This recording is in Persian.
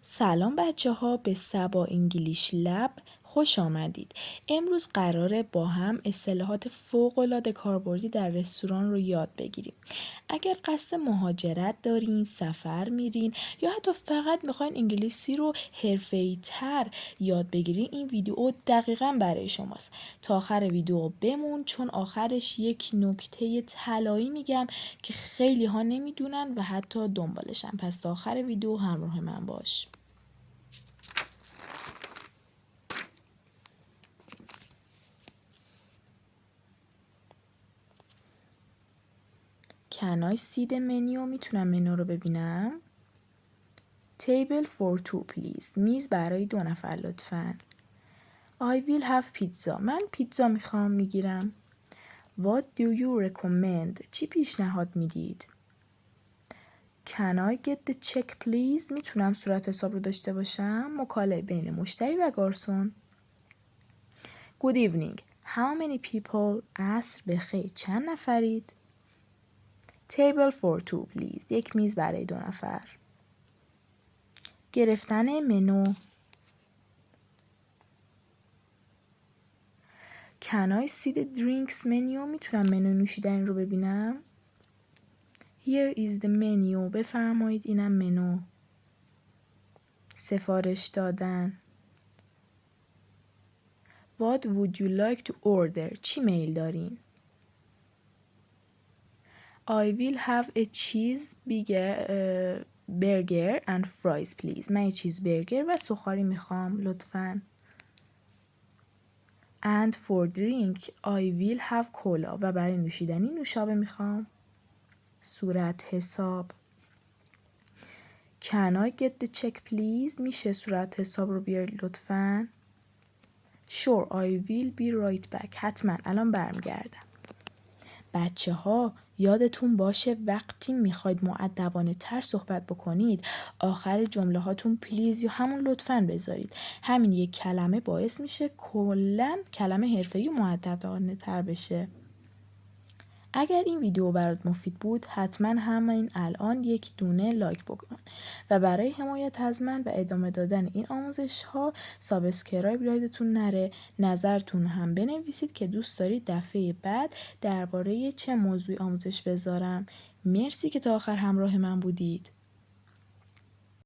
سلام بچه ها، به سبا انگلیش لب خوش آمدید. امروز قراره با هم اصطلاحات فوق‌العاده کاربردی در رستوران رو یاد بگیریم. اگر قصد مهاجرت دارین، سفر میرین یا حتی فقط میخواین انگلیسی رو حرفه‌ای تر یاد بگیرین، این ویدیو دقیقاً برای شماست. تا آخر ویدیو بمون، چون آخرش یک نکته طلایی میگم که خیلی ها نمیدونن و حتی دنبالشن. پس تا آخر ویدیو همراه من باش. Can I see the menu؟ میتونم منو رو ببینم؟ Table for two please. میز برای 2 نفر لطفاً. I will have pizza. من پیتزا میخوام، میگیرم. What do you recommend؟ چی پیشنهاد میدید؟ Can I get the check please؟ میتونم صورت حساب رو داشته باشم؟ مکالمه بین مشتری و گارسون. Good evening. How many people؟ عصر بخیر، چند نفرید؟ Table for two please. یک میز برای 2 نفر. گرفتن منو. Can I see the drinks menu؟ میتونم منو نوشیدنی رو ببینم؟ Here is the menu. بفرمایید اینم منو. سفارش دادن. What would you like to order؟ چی میل دارین؟ I will have a cheese burger and fries please. من یه چیز برگر و سوخاری میخوام لطفاً. And for drink I will have cola. و برای نوشیدنی نوشابه میخوام. صورت حساب. Can I get the check please؟ میشه صورت حساب رو بیاری لطفاً؟ Sure I will be right back. حتما الان برمیگردم. بچه ها یادتون باشه وقتی میخواید مؤدبانه تر صحبت بکنید آخر جمله هاتون پلیز یا همون لطفاً بذارید. همین یک کلمه باعث میشه کلاً کلمه حرفه‌ای و مؤدبانه تر بشه. اگر این ویدیو برات مفید بود حتما همین الان یک دونه لایک بکن و برای حمایت از من و ادامه دادن این آموزش ها سابسکرایب یادتون نره. نظرتون هم بنویسید که دوست دارید دفعه بعد درباره چه موضوعی آموزش بذارم. مرسی که تا آخر همراه من بودید.